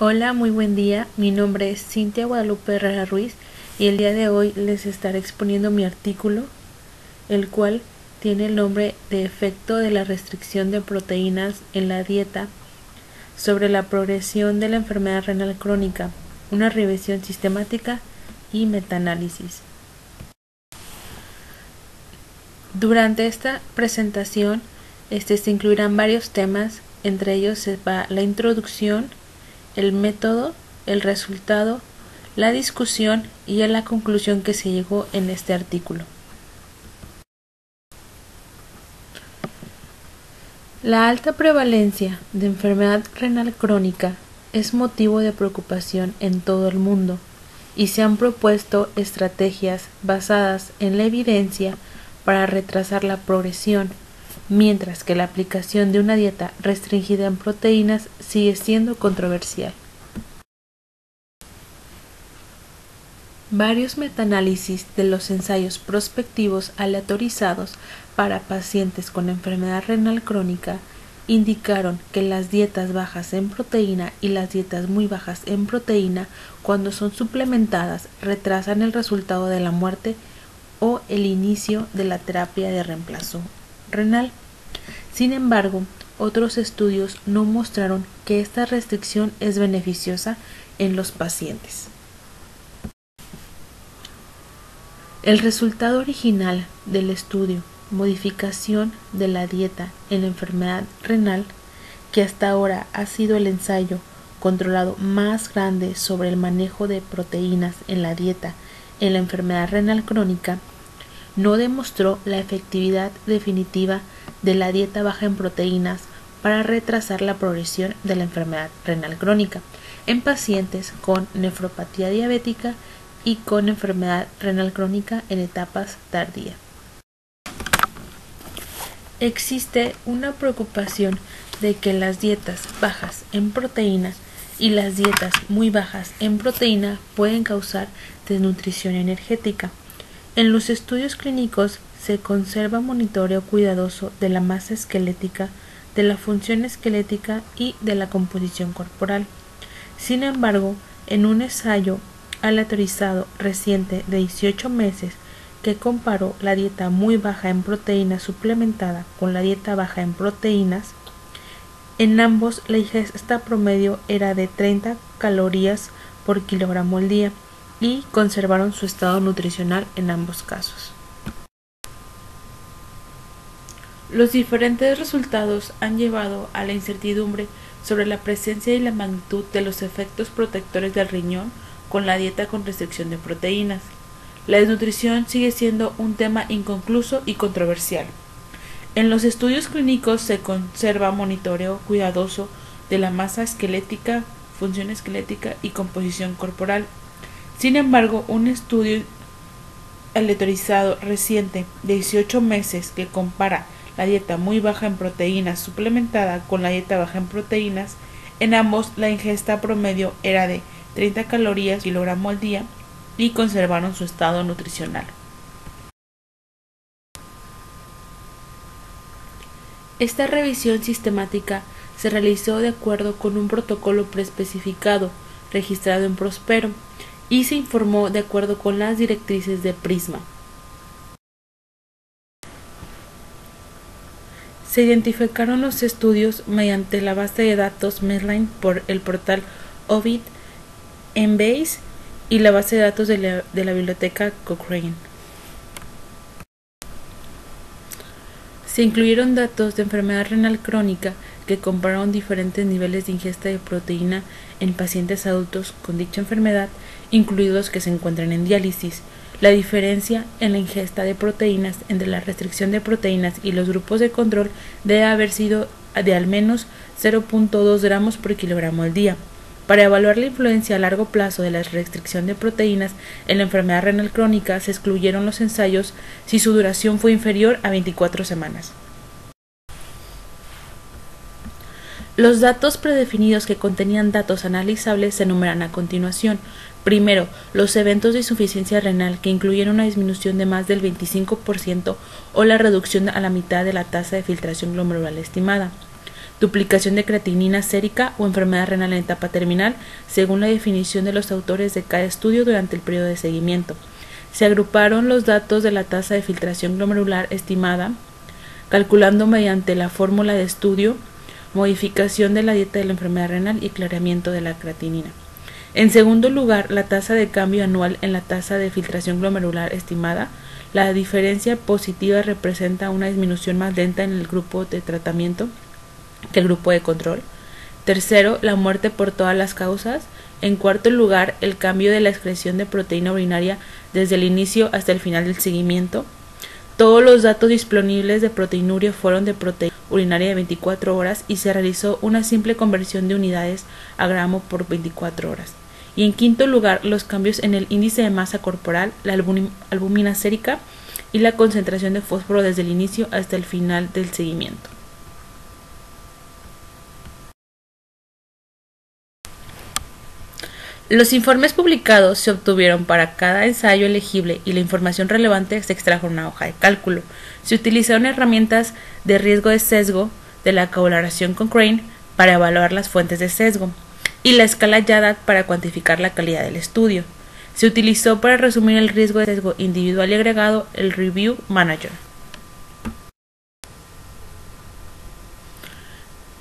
Hola, muy buen día. Mi nombre es Cintia Guadalupe Herrera Ruiz y el día de hoy les estaré exponiendo mi artículo, el cual tiene el nombre de Efecto de la restricción de proteínas en la dieta sobre la progresión de la enfermedad renal crónica, una revisión sistemática y metaanálisis. Durante esta presentación se incluirán varios temas, entre ellos va la introducción, el método, el resultado, la discusión y a la conclusión que se llegó en este artículo. La alta prevalencia de enfermedad renal crónica es motivo de preocupación en todo el mundo y se han propuesto estrategias basadas en la evidencia para retrasar la progresión, mientras que la aplicación de una dieta restringida en proteínas sigue siendo controversial. Varios metaanálisis de los ensayos prospectivos aleatorizados para pacientes con enfermedad renal crónica indicaron que las dietas bajas en proteína y las dietas muy bajas en proteína, cuando son suplementadas, retrasan el resultado de la muerte o el inicio de la terapia de reemplazo renal. Sin embargo, otros estudios no mostraron que esta restricción es beneficiosa en los pacientes. El resultado original del estudio Modificación de la dieta en la enfermedad renal, que hasta ahora ha sido el ensayo controlado más grande sobre el manejo de proteínas en la dieta en la enfermedad renal crónica, no demostró la efectividad definitiva de la dieta baja en proteínas para retrasar la progresión de la enfermedad renal crónica en pacientes con nefropatía diabética y con enfermedad renal crónica en etapas tardías. Existe una preocupación de que las dietas bajas en proteína y las dietas muy bajas en proteína pueden causar desnutrición energética. En los estudios clínicos se conserva monitoreo cuidadoso de la masa esquelética, de la función esquelética y de la composición corporal. Sin embargo, en un ensayo aleatorizado reciente de 18 meses que comparó la dieta muy baja en proteínas suplementada con la dieta baja en proteínas, en ambos la ingesta promedio era de 30 calorías por kilogramo al día y conservaron su estado nutricional en ambos casos. Los diferentes resultados han llevado a la incertidumbre sobre la presencia y la magnitud de los efectos protectores del riñón con la dieta con restricción de proteínas. La desnutrición sigue siendo un tema inconcluso y controversial. En los estudios clínicos se conserva monitoreo cuidadoso de la masa esquelética, función esquelética y composición corporal. Sin embargo, un estudio aleatorizado reciente de 18 meses que compara la dieta muy baja en proteínas suplementada con la dieta baja en proteínas, en ambos la ingesta promedio era de 30 calorías por kilogramo al día y conservaron su estado nutricional. Esta revisión sistemática se realizó de acuerdo con un protocolo preespecificado registrado en Prospero y se informó de acuerdo con las directrices de PRISMA. Se identificaron los estudios mediante la base de datos Medline por el portal Ovid, Embase y la base de datos de la biblioteca Cochrane. Se incluyeron datos de enfermedad renal crónica que compararon diferentes niveles de ingesta de proteína en pacientes adultos con dicha enfermedad, incluidos los que se encuentran en diálisis. La diferencia en la ingesta de proteínas entre la restricción de proteínas y los grupos de control debe haber sido de al menos 0.2 gramos por kilogramo al día. Para evaluar la influencia a largo plazo de la restricción de proteínas en la enfermedad renal crónica, se excluyeron los ensayos si su duración fue inferior a 24 semanas. Los datos predefinidos que contenían datos analizables se enumeran a continuación. Primero, los eventos de insuficiencia renal que incluyen una disminución de más del 25% o la reducción a la mitad de la tasa de filtración glomerular estimada. duplicación de creatinina sérica o enfermedad renal en etapa terminal, según la definición de los autores de cada estudio durante el periodo de seguimiento. Se agruparon los datos de la tasa de filtración glomerular estimada, calculando mediante la fórmula de estudio, modificación de la dieta de la enfermedad renal y aclaramiento de la creatinina. En segundo lugar, la tasa de cambio anual en la tasa de filtración glomerular estimada. La diferencia positiva representa una disminución más lenta en el grupo de tratamiento que el grupo de control. Tercero, la muerte por todas las causas. En cuarto lugar, el cambio de la excreción de proteína urinaria desde el inicio hasta el final del seguimiento. Todos los datos disponibles de proteinuria fueron de proteína urinaria de 24 horas y se realizó una simple conversión de unidades a gramo por 24 horas. Y en quinto lugar, los cambios en el índice de masa corporal, la albúmina sérica y la concentración de fósforo desde el inicio hasta el final del seguimiento. Los informes publicados se obtuvieron para cada ensayo elegible y la información relevante se extrajo en una hoja de cálculo. Se utilizaron herramientas de riesgo de sesgo de la colaboración con Crane para evaluar las fuentes de sesgo y la escala YADAT para cuantificar la calidad del estudio. Se utilizó para resumir el riesgo de sesgo individual y agregado el Review Manager.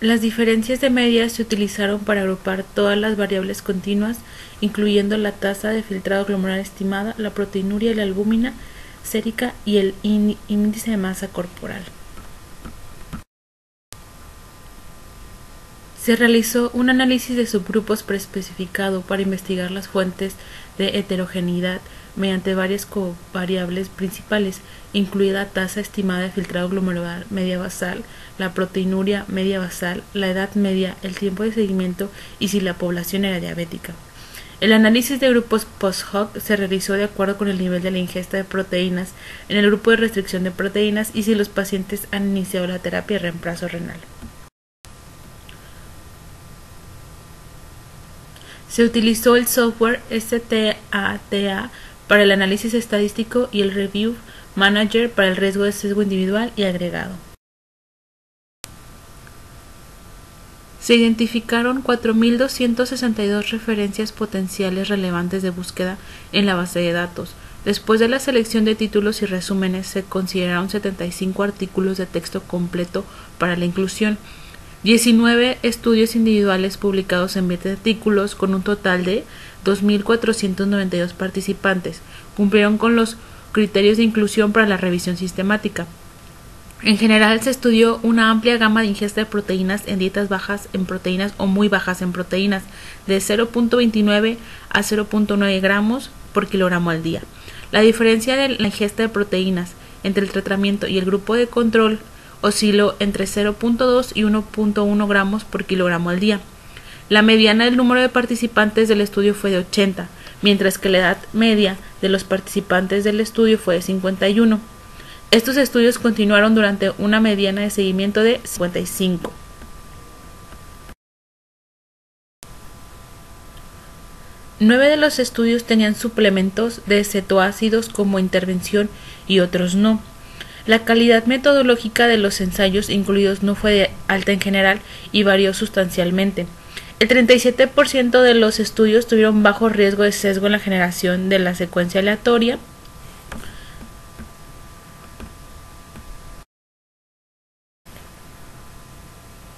Las diferencias de media se utilizaron para agrupar todas las variables continuas, incluyendo la tasa de filtrado glomerular estimada, la proteinuria y la albúmina sérica y el índice de masa corporal. Se realizó un análisis de subgrupos preespecificado para investigar las fuentes de heterogeneidad mediante varias covariables principales, incluida tasa estimada de filtrado glomerular media basal, la proteinuria media basal, la edad media, el tiempo de seguimiento y si la población era diabética. El análisis de grupos post-hoc se realizó de acuerdo con el nivel de la ingesta de proteínas en el grupo de restricción de proteínas y si los pacientes han iniciado la terapia de reemplazo renal. Se utilizó el software STATA para el análisis estadístico y el Review Manager para el riesgo de sesgo individual y agregado. Se identificaron 4.262 referencias potenciales relevantes de búsqueda en la base de datos. Después de la selección de títulos y resúmenes, se consideraron 75 artículos de texto completo para la inclusión, 19 estudios individuales publicados en 20 artículos con un total de 2.492 participantes. Cumplieron con los criterios de inclusión para la revisión sistemática. En general, se estudió una amplia gama de ingesta de proteínas en dietas bajas en proteínas o muy bajas en proteínas, de 0.29 a 0.9 gramos por kilogramo al día. La diferencia de la ingesta de proteínas entre el tratamiento y el grupo de control osciló entre 0.2 y 1.1 gramos por kilogramo al día. La mediana del número de participantes del estudio fue de 80, mientras que la edad media de los participantes del estudio fue de 51. Estos estudios continuaron durante una mediana de seguimiento de 55. Nueve de los estudios tenían suplementos de cetoácidos como intervención y otros no. La calidad metodológica de los ensayos incluidos no fue de alta en general y varió sustancialmente. El 37% de los estudios tuvieron bajo riesgo de sesgo en la generación de la secuencia aleatoria.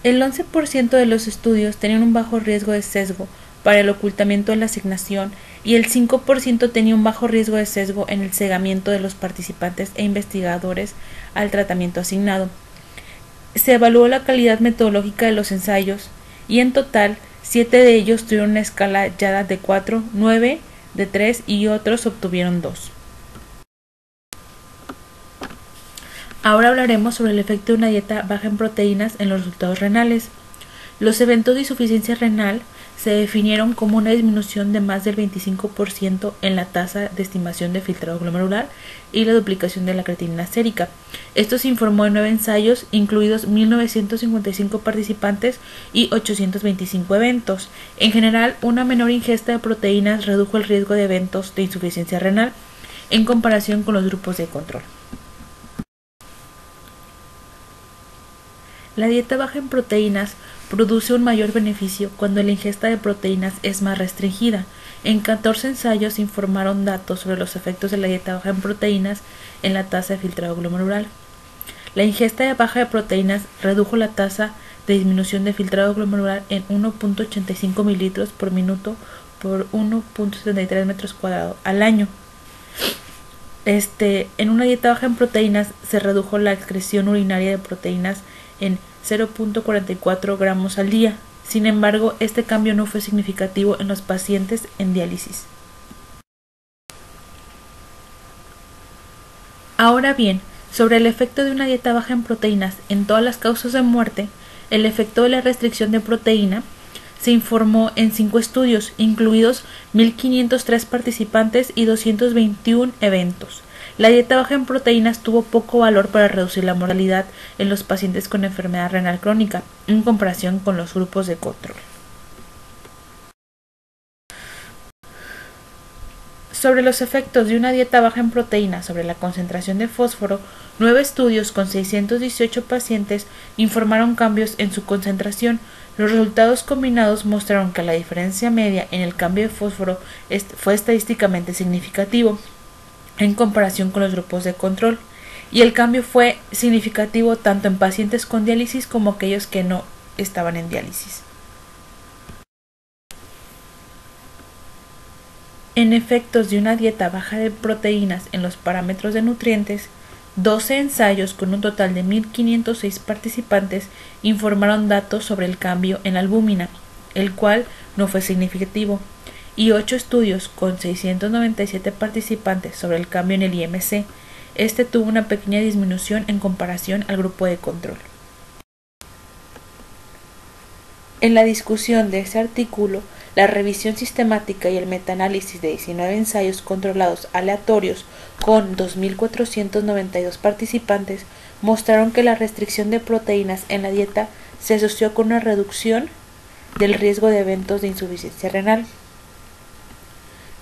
El 11% de los estudios tenían un bajo riesgo de sesgo para el ocultamiento de la asignación y el 5% tenía un bajo riesgo de sesgo en el cegamiento de los participantes e investigadores al tratamiento asignado. Se evaluó la calidad metodológica de los ensayos y en total 7 de ellos tuvieron una escala YADAT de 4, 9 de 3 y otros obtuvieron 2. Ahora hablaremos sobre el efecto de una dieta baja en proteínas en los resultados renales. Los eventos de insuficiencia renal se definieron como una disminución de más del 25% en la tasa de estimación de filtrado glomerular y la duplicación de la creatinina sérica. Esto se informó en 9 ensayos, incluidos 1.955 participantes y 825 eventos. En general, una menor ingesta de proteínas redujo el riesgo de eventos de insuficiencia renal en comparación con los grupos de control. La dieta baja en proteínas produce un mayor beneficio cuando la ingesta de proteínas es más restringida. En 14 ensayos se informaron datos sobre los efectos de la dieta baja en proteínas en la tasa de filtrado glomerular. La ingesta baja de proteínas redujo la tasa de disminución de filtrado glomerular en 1.85 mililitros por minuto por 1.73 metros cuadrados al año. En una dieta baja en proteínas se redujo la excreción urinaria de proteínas en 0.44 gramos al día. Sin embargo, este cambio no fue significativo en los pacientes en diálisis. Ahora bien, sobre el efecto de una dieta baja en proteínas en todas las causas de muerte, el efecto de la restricción de proteína se informó en 5 estudios, incluidos 1.503 participantes y 221 eventos. La dieta baja en proteínas tuvo poco valor para reducir la mortalidad en los pacientes con enfermedad renal crónica, en comparación con los grupos de control. Sobre los efectos de una dieta baja en proteínas sobre la concentración de fósforo, 9 estudios con 618 pacientes informaron cambios en su concentración. Los resultados combinados mostraron que la diferencia media en el cambio de fósforo fue estadísticamente significativo en comparación con los grupos de control, y el cambio fue significativo tanto en pacientes con diálisis como aquellos que no estaban en diálisis. En efectos de una dieta baja de proteínas en los parámetros de nutrientes, 12 ensayos con un total de 1.506 participantes informaron datos sobre el cambio en la albúmina, el cual no fue significativo, y 8 estudios con 697 participantes sobre el cambio en el IMC. Este tuvo una pequeña disminución en comparación al grupo de control. En la discusión de este artículo, la revisión sistemática y el metaanálisis de 19 ensayos controlados aleatorios con 2.492 participantes mostraron que la restricción de proteínas en la dieta se asoció con una reducción del riesgo de eventos de insuficiencia renal.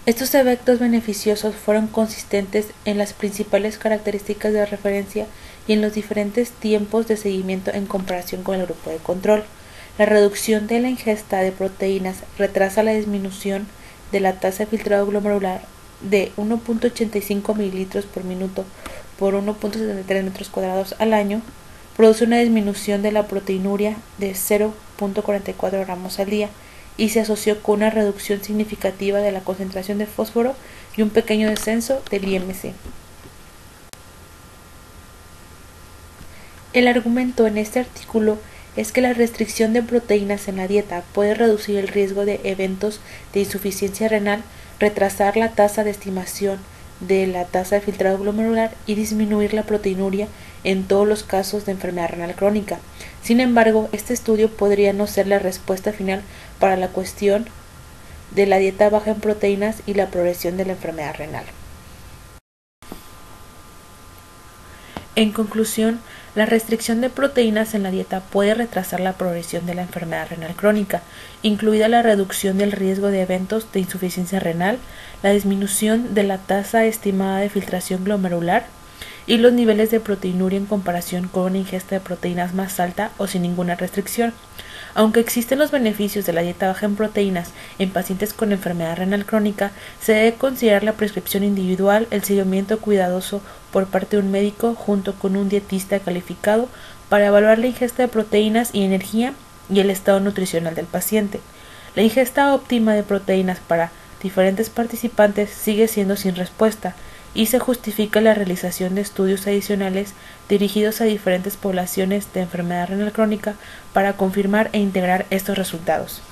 Estos efectos beneficiosos fueron consistentes en las principales características de referencia y en los diferentes tiempos de seguimiento en comparación con el grupo de control. La reducción de la ingesta de proteínas retrasa la disminución de la tasa de filtrado glomerular de 1.85 mililitros por minuto por 1.73 metros cuadrados al año, produce una disminución de la proteinuria de 0.44 gramos al día y se asoció con una reducción significativa de la concentración de fósforo y un pequeño descenso del IMC. El argumento en este artículo es que la restricción de proteínas en la dieta puede reducir el riesgo de eventos de insuficiencia renal, retrasar la tasa de estimación de la tasa de filtrado glomerular y disminuir la proteinuria en todos los casos de enfermedad renal crónica. Sin embargo, este estudio podría no ser la respuesta final para la cuestión de la dieta baja en proteínas y la progresión de la enfermedad renal. En conclusión, la restricción de proteínas en la dieta puede retrasar la progresión de la enfermedad renal crónica, incluida la reducción del riesgo de eventos de insuficiencia renal, la disminución de la tasa estimada de filtración glomerular y los niveles de proteinuria en comparación con una ingesta de proteínas más alta o sin ninguna restricción. Aunque existen los beneficios de la dieta baja en proteínas en pacientes con enfermedad renal crónica, se debe considerar la prescripción individual, el seguimiento cuidadoso por parte de un médico junto con un dietista calificado para evaluar la ingesta de proteínas y energía y el estado nutricional del paciente. La ingesta óptima de proteínas para diferentes participantes sigue siendo sin respuesta y se justifica la realización de estudios adicionales dirigidos a diferentes poblaciones de enfermedad renal crónica para confirmar e integrar estos resultados.